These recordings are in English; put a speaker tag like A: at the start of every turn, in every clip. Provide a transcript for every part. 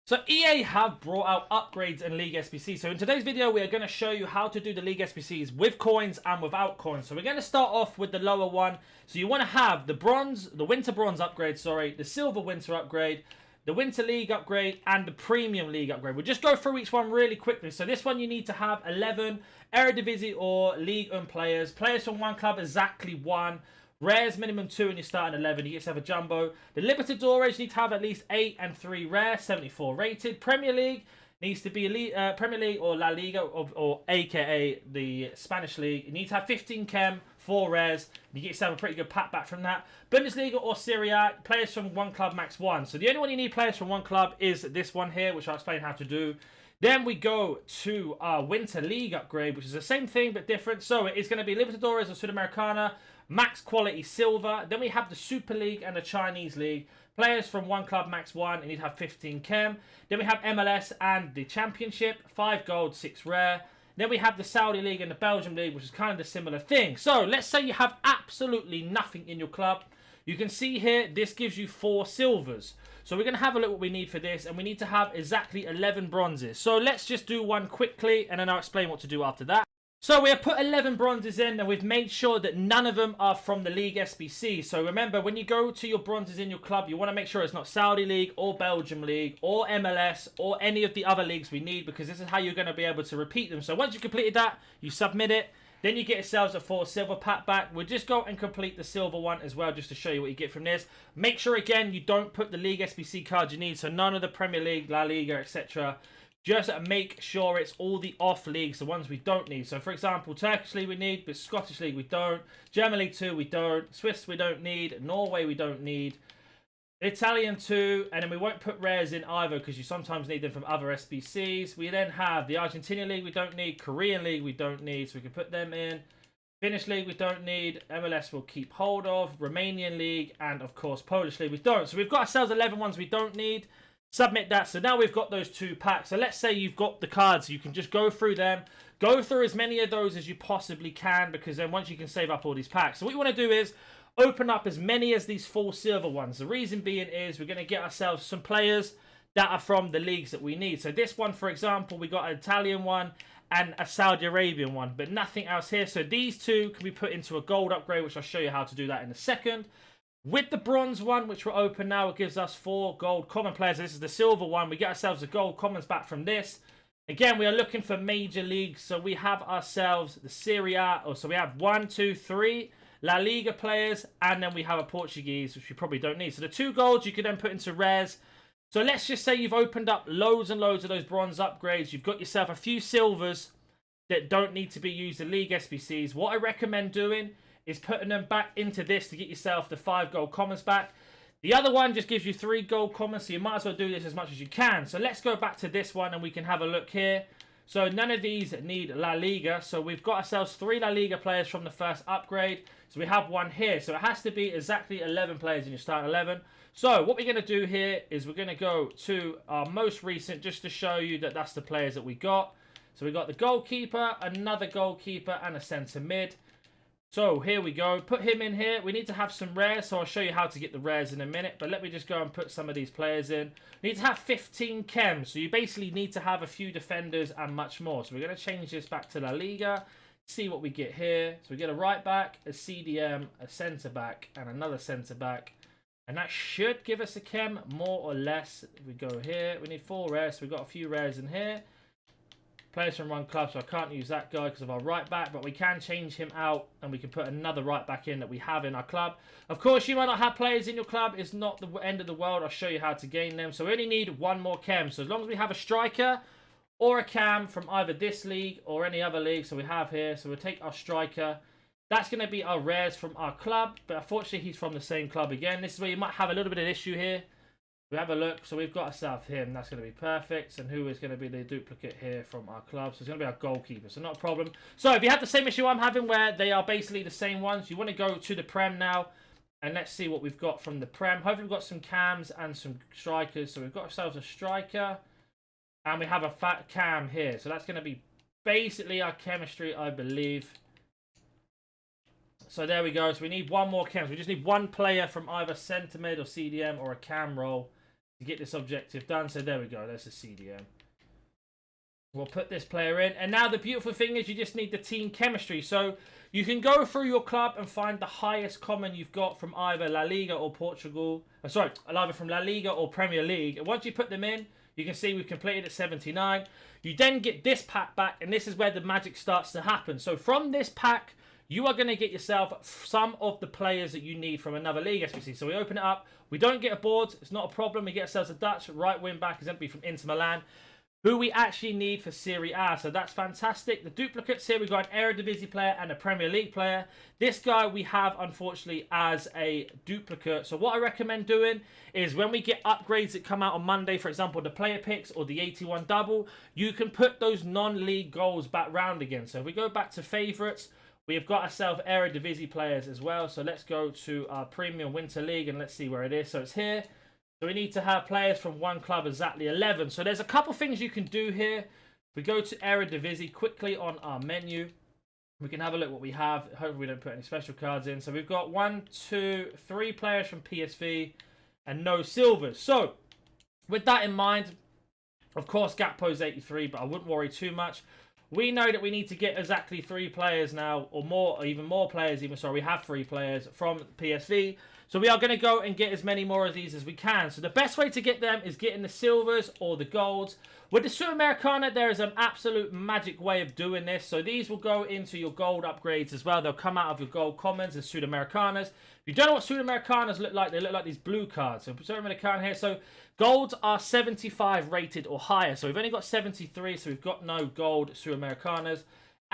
A: So EA have brought out upgrades in League SBC. So in today's video, we are going to show you how to do the League SBCs with coins and without coins. So we're going to start off with the lower one. So you want to have the bronze, the winter bronze upgrade, the silver winter upgrade, the winter league upgrade, and the premium league upgrade. We'll just go through each one really quickly. So this one you need to have 11 Eredivisie or League 1 players. Players from one club, exactly one. Rares minimum 2 and you start at 11. You get yourself a jumbo. The Libertadores need to have at least 8 and 3 rare, 74 rated. Premier League needs to be Premier League or La Liga or aka the Spanish League. You need to have 15 chem, 4 rares. You get yourself a pretty good pack back from that. Bundesliga or Serie A, players from one club max 1. So the only one you need players from one club is this one here, which I'll explain how to do. Then we go to our Winter League upgrade, which is the same thing but different. So it is going to be Libertadores or Sudamericana, max quality silver. Then we have the Super League and the Chinese League. Players from one club max 1 and you'd have 15 chem. Then we have MLS and the Championship, 5 gold, 6 rare. Then we have the Saudi League and the Belgium League, which is kind of a similar thing. So let's say you have absolutely nothing in your club. You can see here, this gives you 4 silvers. So we're going to have a look what we need for this, and we need to have exactly 11 bronzes. So let's just do one quickly, and then I'll explain what to do after that. So we have put 11 bronzes in, and we've made sure that none of them are from the League SBC. So remember, when you go to your bronzes in your club, you want to make sure it's not Saudi League or Belgium League or MLS or any of the other leagues we need, because this is how you're going to be able to repeat them. So once you've completed that, you submit it. Then you get yourselves a 4 silver pack back. We'll just go and complete the silver one as well, just to show you what you get from this. Make sure, again, you don't put the League SBC cards you need. So none of the Premier League, La Liga, etc. Just make sure it's all the off leagues, the ones we don't need. So, for example, Turkish League we need, but Scottish League we don't. German League 2 we don't. Swiss we don't need. Norway we don't need. Italian 2, and then we won't put rares in either because you sometimes need them from other SBCs. We then have the Argentinian League we don't need, Korean League we don't need, so we can put them in. Finnish League we don't need, MLS we'll keep hold of, Romanian League, and of course Polish League we don't. So we've got ourselves 11 ones we don't need. Submit that. So now we've got those 2 packs. So let's say you've got the cards, you can just go through them. Go through as many of those as you possibly can, because then once you can save up all these packs. So what you want to do is open up as many as these 4 silver ones. The reason being is we're going to get ourselves some players that are from the leagues that we need. So this one, for example, we got an Italian one and a Saudi Arabian one, but nothing else here. So these 2 can be put into a gold upgrade, which I'll show you how to do that in a second. With the bronze one, which we're open now, it gives us 4 gold common players. This is the silver one. We get ourselves a gold commons back from this. Again, we are looking for major leagues. So we have ourselves the Serie A. So we have 1, 2, 3 La Liga players, and then we have a Portuguese, which we probably don't need. So the 2 golds you can then put into rares. So let's just say you've opened up loads and loads of those bronze upgrades. You've got yourself a few silvers that don't need to be used in League SBCs. What I recommend doing is putting them back into this to get yourself the 5 gold commons back. The other one just gives you 3 gold commons, so you might as well do this as much as you can. So let's go back to this one and we can have a look here. So none of these need La Liga. So we've got ourselves 3 La Liga players from the first upgrade. So we have one here. So it has to be exactly 11 players in your start 11. So what we're going to do here is we're going to go to our most recent just to show you that that's the players that we got. So we got the goalkeeper, another goalkeeper, and a centre mid. So here we go. Put him in here. We need to have some rares, so I'll show you how to get the rares in a minute. But let me just go and put some of these players in. We need to have 15 chem, so you basically need to have a few defenders and much more. So we're going to change this back to La Liga. See what we get here. So we get a right back, a CDM, a centre back, and another centre back. And that should give us a chem, more or less. If we go here, we need 4 rares, so we've got a few rares in here. Players from one club, so I can't use that guy because of our right back, but we can change him out and we can put another right back in that we have in our club. Of course, you might not have players in your club. It's not the end of the world. I'll show you how to gain them. So we only need 1 more chem. So as long as we have a striker or a cam from either this league or any other league, so we have here. So we'll take our striker. That's going to be our rares from our club, but unfortunately he's from the same club again. This is where you might have a little bit of issue here. We have a look, so we've got ourselves him, that's going to be perfect. And who is going to be the duplicate here from our club? So it's going to be our goalkeeper, so not a problem. So if you have the same issue I'm having where they are basically the same ones, you want to go to the Prem now. And let's see what we've got from the Prem. Hopefully we've got some cams and some strikers. So we've got ourselves a striker. And we have a fat cam here. So that's going to be basically our chemistry, I believe. So there we go. So we need 1 more chem. So we just need 1 player from either centre mid or CDM or a cam role to get this objective done. So there we go. There's the CDM. We'll put this player in. And now the beautiful thing is you just need the team chemistry. So you can go through your club and find the highest common you've got from either La Liga or Portugal. Sorry, either from La Liga or Premier League. And once you put them in, you can see we've completed at 79. You then get this pack back, and this is where the magic starts to happen. So from this pack, you are going to get yourself some of the players that you need from another league SBC. So we open it up. We don't get a board. It's not a problem. We get ourselves a Dutch right wing back. Is going to be from Inter Milan, who we actually need for Serie A. So that's fantastic. The duplicates here, we've got an Eredivisie player and a Premier League player. This guy we have, unfortunately, as a duplicate. So what I recommend doing is when we get upgrades that come out on Monday, for example, the player picks or the 81 double, you can put those non-league goals back round again. So if we go back to favourites, we have got ourselves Eredivisie players as well. So let's go to our Premium Winter League and let's see where it is. So it's here. So we need to have players from one club, exactly 11. So there's a couple things you can do here. We go to Eredivisie quickly on our menu. We can have a look what we have. Hopefully we don't put any special cards in. So we've got 1, 2, 3 players from PSV and no silvers. So with that in mind, of course Gakpo's 83, but I wouldn't worry too much. We know that we need to get exactly 3 players now, or more, or even more players even. Sorry, we have 3 players from PSV. So we are going to go and get as many more of these as we can. So the best way to get them is getting the silvers or the golds. With the Sudamericana, there is an absolute magic way of doing this. So these will go into your gold upgrades as well. They'll come out of your gold commons and Sudamericanas. If you don't know what Sudamericanas look like, they look like these blue cards. So Sudamericana here. So golds are 75 rated or higher. So we've only got 73, so we've got no gold Sudamericanas.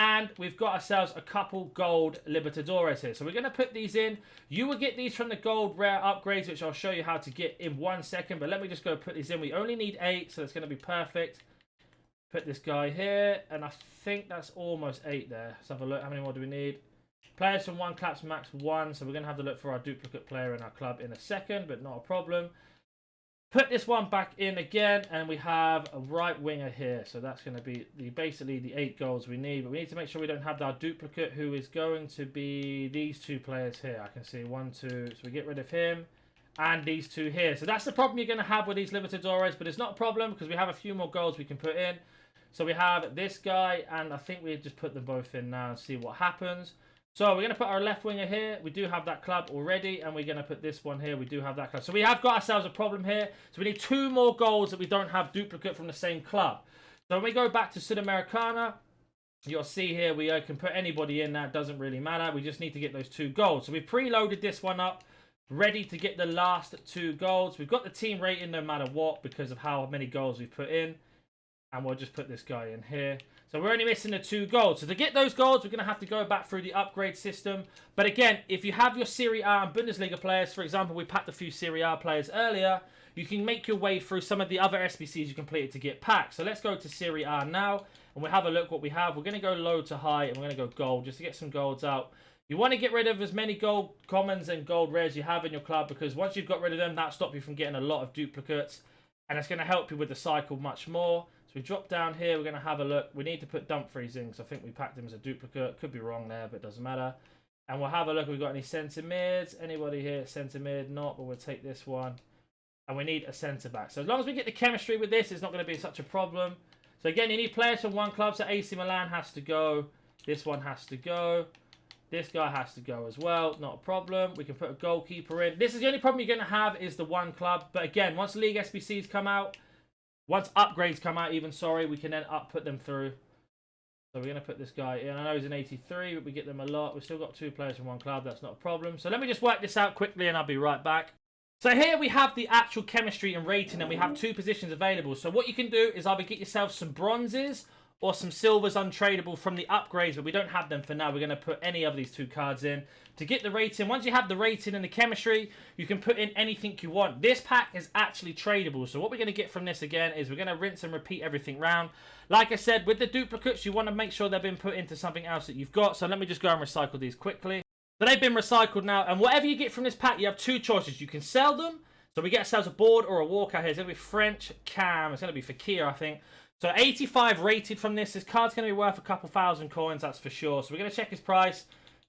A: And we've got ourselves a couple gold Libertadores here. So we're going to put these in. You will get these from the gold rare upgrades, which I'll show you how to get in 1 second. But let me just go put these in. We only need 8, so it's going to be perfect. Put this guy here. And I think that's almost 8 there. Let's have a look. How many more do we need? Players from 1 claps max 1. So we're going to have to look for our duplicate player in our club in a second, but not a problem. Put this one back in again, and we have a right winger here. So that's going to be basically the 8 goals we need. But we need to make sure we don't have our duplicate, who is going to be these 2 players here. I can see 1, 2. So we get rid of him and these 2 here. So that's the problem you're going to have with these Libertadores, but it's not a problem because we have a few more goals we can put in. So we have this guy, and I think we just put them both in now and see what happens. So we're going to put our left winger here. We do have that club already. And we're going to put this one here. We do have that club. So we have got ourselves a problem here. So we need 2 more goals that we don't have duplicate from the same club. So when we go back to Sudamericana, you'll see here we can put anybody in. That doesn't really matter. We just need to get those 2 goals. So we've preloaded this one up, ready to get the last 2 goals. We've got the team rating no matter what because of how many goals we've put in. And we'll just put this guy in here. So we're only missing the 2 goals. So to get those goals, we're going to have to go back through the upgrade system. But again, if you have your Serie A and Bundesliga players, for example, we packed a few Serie A players earlier, you can make your way through some of the other SBCs you completed to get packs. So let's go to Serie A now, and we'll have a look what we have. We're going to go low to high, and we're going to go gold just to get some golds out. You want to get rid of as many gold commons and gold rares you have in your club, because once you've got rid of them, that'll stop you from getting a lot of duplicates, and it's going to help you with the cycle much more. So we drop down here, we're going to have a look. We need to put Dumfries in, because I think we packed him as a duplicate. Could be wrong there, but it doesn't matter. And we'll have a look if we've got any centre mids. Anybody here centre mid? Not, but we'll take this one. And we need a centre back. So as long as we get the chemistry with this, it's not going to be such a problem. So again, you need players from 1 club. So AC Milan has to go. This one has to go. This guy has to go as well. Not a problem. We can put a goalkeeper in. This is the only problem you're going to have is the 1 club. But again, once League SBCs come out, once upgrades come out even, sorry, we can then put them through. So we're going to put this guy in. I know he's an 83, but we get them a lot. We've still got 2 players from 1 club. That's not a problem. So let me just work this out quickly and I'll be right back. So here we have the actual chemistry and rating, and we have 2 positions available. So what you can do is either get yourself some bronzes or some silvers untradeable from the upgrades, but we don't have them for now. We're going to put any of these 2 cards in to get the rating. Once you have the rating and the chemistry, you can put in anything you want. This pack is actually tradable. So what we're going to get from this again is we're going to rinse and repeat everything round. Like I said, with the duplicates, you want to make sure they've been put into something else that you've got. So let me just go and recycle these quickly. So they've been recycled now, and whatever you get from this pack, you have 2 choices. You can sell them. So we get ourselves a board or a walkout here. It's going to be French Cam. It's going to be Fakir, I think. So 85 rated from this. This card's going to be worth a couple thousand coins, that's for sure. So we're going to check his price.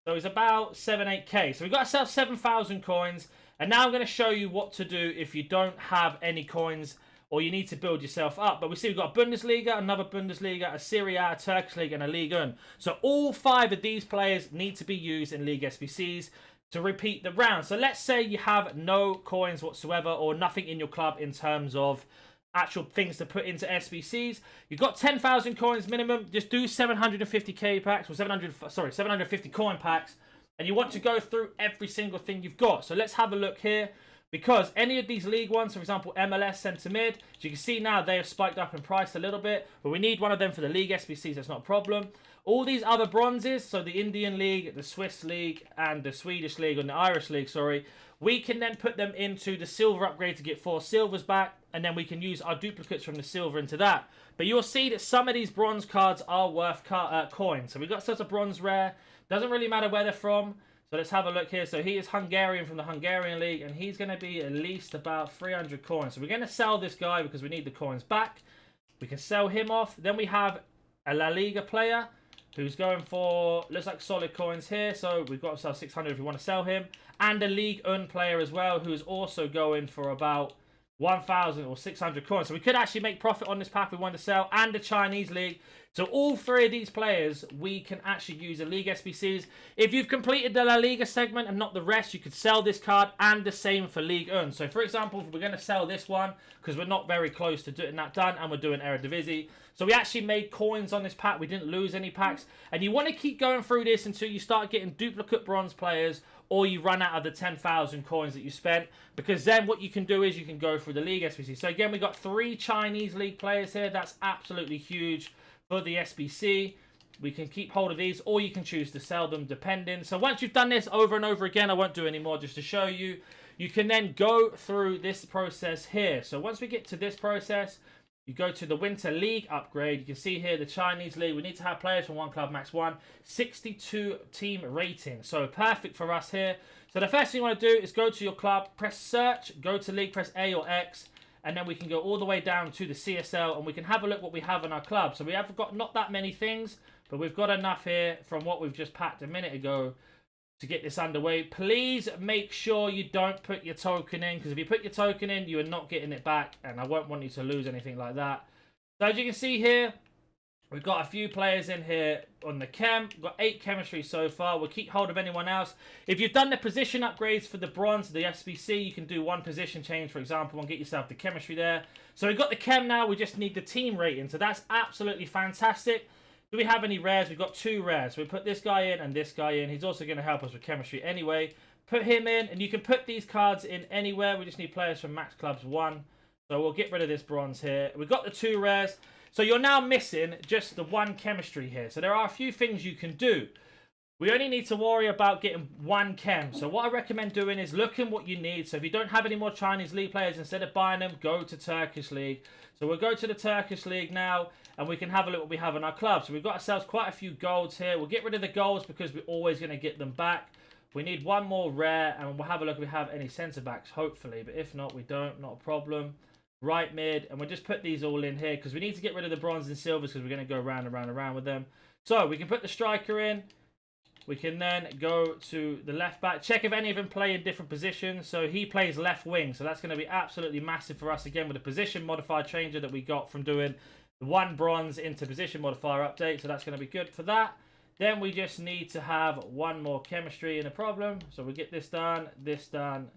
A: So it's about 7-8k. So we got ourselves 7,000 coins. And now I'm going to show you what to do if you don't have any coins or you need to build yourself up. But we see we've got a Bundesliga, another Bundesliga, a Serie A, a Turkish League, and a Ligue 1. So all 5 of these players need to be used in League SBCs to repeat the round. So let's say you have no coins whatsoever or nothing in your club in terms of actual things to put into SBCs. You've got 10,000 coins minimum. Just do 750k packs, or 750 coin packs. And you want to go through every single thing you've got. So let's have a look here. Because any of these League Ones, for example, MLS, centre mid, as you can see now, they have spiked up in price a little bit. But we need one of them for the League SBCs, that's not a problem. All these other bronzes, so the Indian League, the Swiss League, and the Swedish League, and the Irish League, sorry, we can then put them into the silver upgrade to get 4 silvers back. And then we can use our duplicates from the silver into that. But you'll see that some of these bronze cards are worth coins. So we've got such a bronze rare. Doesn't really matter where they're from. So let's have a look here. So he is Hungarian from the Hungarian League, and he's going to be at least about 300 coins. So we're going to sell this guy because we need the coins back. We can sell him off. Then we have a La Liga player who's going for, looks like solid coins here. So we've got ourselves 600 if we want to sell him. And a Ligue 1 player as well who is also going for about 1,000 or 600 coins. So we could actually make profit on this pack we want to sell. And the Chinese League. So all 3 of these players, we can actually use the League SBCs. If you've completed the La Liga segment and not the rest, you could sell this card, and the same for Ligue 1. So for example, we're going to sell this one because we're not very close to getting that done, and we're doing Eredivisie. So we actually made coins on this pack. We didn't lose any packs. And you want to keep going through this until you start getting duplicate bronze players, or you run out of the 10,000 coins that you spent. Because then what you can do is you can go through the League SBC. So again, we got 3 Chinese League players here. That's absolutely huge for the SBC. We can keep hold of these, or you can choose to sell them depending. So once you've done this over and over again, I won't do any more just to show you. You can then go through this process here. So once we get to this process, you go to the Winter League upgrade. You can see here the Chinese League. We need to have players from 1 club, max 1. 62 team rating. So perfect for us here. So the first thing you want to do is go to your club, press search, go to league, press A or X. And then we can go all the way down to the CSL, and we can have a look what we have in our club. So we have got not that many things, but we've got enough here from what we've just packed a minute ago to get this underway. Please make sure you don't put your token in, because if you put your token in, you are not getting it back, and I won't want you to lose anything like that. So as you can see here, we've got a few players in here on the chem. We've got 8 chemistry so far. We'll keep hold of anyone else. If you've done the position upgrades for the bronze, the SBC, you can do 1 position change, for example, and get yourself the chemistry there. So we've got the chem now. We just need the team rating. So that's absolutely fantastic. Do we have any rares? We've got 2 rares. So we put this guy in and this guy in. He's also going to help us with chemistry anyway. Put him in, and you can put these cards in anywhere. We just need players from max clubs 1. So we'll get rid of this bronze here. We've got the 2 rares. So you're now missing just the 1 chemistry here. So there are a few things you can do. We only need to worry about getting 1 chem. So what I recommend doing is looking what you need. So if you don't have any more Chinese League players, instead of buying them, go to Turkish League. So we'll go to the Turkish League now, and we can have a look what we have in our club. So we've got ourselves quite a few golds here. We'll get rid of the golds because we're always going to get them back. We need 1 more rare, and we'll have a look if we have any centre backs, hopefully. But if not, we don't. Not a problem. Right mid, and we'll just put these all in here because we need to get rid of the bronze and silvers because we're going to go round and round and round with them. So we can put the striker in. We can then go to the left back. Check if any of them play in different positions. So he plays left wing, so that's going to be absolutely massive for us again with the position modifier changer that we got from doing the 1 bronze into position modifier update. So that's going to be good for that. Then we just need to have 1 more chemistry in a problem. So we get this done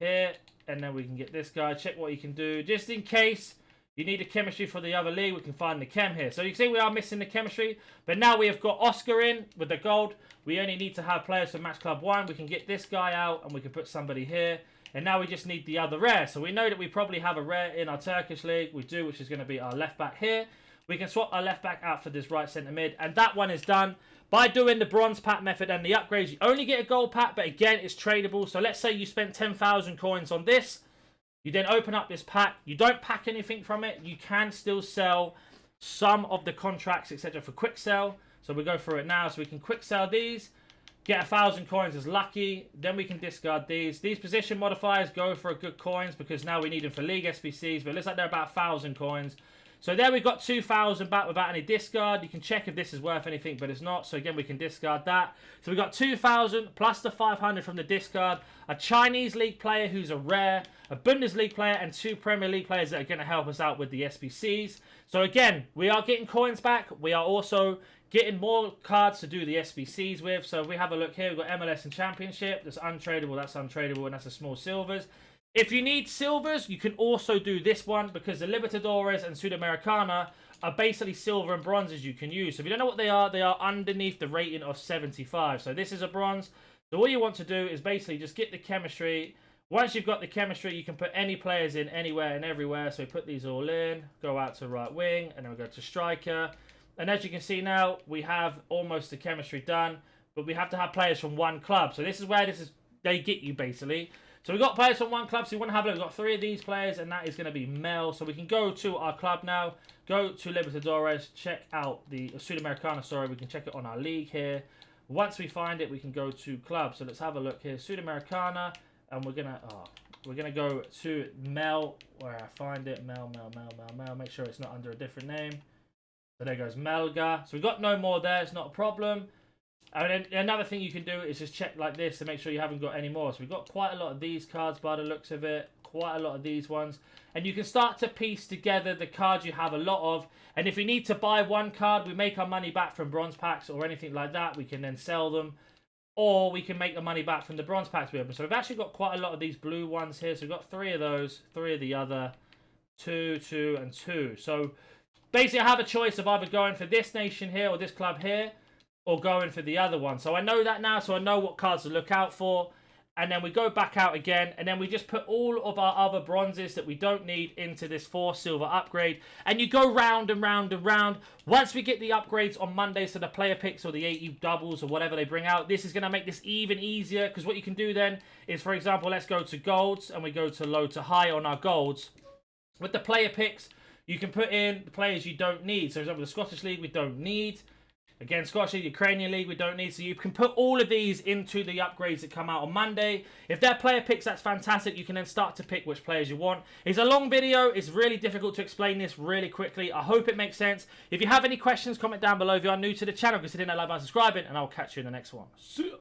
A: here. And then we can get this guy, check what you can do. Just in case you need a chemistry for the other league, we can find the chem here. So you can see we are missing the chemistry. But now we have got Oscar in with the gold. We only need to have players from Max Club 1. We can get this guy out and we can put somebody here. And now we just need the other rare. So we know that we probably have a rare in our Turkish league. We do, which is going to be our left back here. We can swap our left back out for this right centre mid. And that one is done. By doing the bronze pack method and the upgrades, you only get a gold pack, but again, it's tradable. So let's say you spent 10,000 coins on this. You then open up this pack. You don't pack anything from it. You can still sell some of the contracts, etc. for quick sell. So we go through it now. So we can quick sell these. Get 1,000 coins as lucky. Then we can discard these. These position modifiers go for a good coins because now we need them for League SBCs. But it looks like they're about 1,000 coins. So there we've got 2,000 back without any discard. You can check if this is worth anything, but it's not. So again, we can discard that. So we've got 2,000 plus the 500 from the discard. A Chinese League player who's a rare, a Bundesliga player, and 2 Premier League players that are going to help us out with the SBCs. So again, we are getting coins back. We are also getting more cards to do the SBCs with. So if we have a look here, we've got MLS and Championship. That's untradeable, and that's the small silvers. If you need silvers, you can also do this one because the Libertadores and Sudamericana are basically silver and bronzes you can use. So if you don't know what they are underneath the rating of 75. So this is a bronze. So all you want to do is basically just get the chemistry. Once you've got the chemistry, you can put any players in anywhere and everywhere. So we put these all in, go out to right wing, and then we go to striker. And as you can see now, we have almost the chemistry done, but we have to have players from one club. So this is where they get you basically. So we've got players from one club, so you want to have a look. We've got 3 of these players, and that is going to be Mel. So we can go to our club now, go to Libertadores, check out the Sudamericana, sorry, we can check it on our league here. Once we find it, we can go to club. So let's have a look here, Sudamericana, and we're gonna go to Mel, where I find it, Mel, make sure it's not under a different name. So there goes Melga. So we've got no more there, it's not a problem. And then another thing you can do is just check like this to make sure you haven't got any more. So we've got quite a lot of these cards by the looks of it. Quite a lot of these ones. And you can start to piece together the cards you have a lot of. And if you need to buy one card, we make our money back from bronze packs or anything like that. We can then sell them. Or we can make the money back from the bronze packs we open. So we've actually got quite a lot of these blue ones here. So we've got 3 of those, 3 of the other, 2, 2, and 2. So basically I have a choice of either going for this nation here or this club here, or going for the other one. So I know that now, so I know what cards to look out for. And then we go back out again, and then we just put all of our other bronzes that we don't need into this 4 silver upgrade. And you go round and round and round. Once we get the upgrades on Monday, so the player picks or the 80 doubles or whatever they bring out, this is going to make this even easier. Because what you can do then is, for example, let's go to golds, and we go to low to high on our golds. With the player picks, you can put in the players you don't need. So for example, the Scottish League we don't need. Again, Scottish League, Ukrainian League, we don't need. So you can put all of these into the upgrades that come out on Monday. If they're player picks, that's fantastic. You can then start to pick which players you want. It's a long video. It's really difficult to explain this really quickly. I hope it makes sense. If you have any questions, comment down below. If you are new to the channel, consider that like button, subscribing, and I'll catch you in the next one. See ya.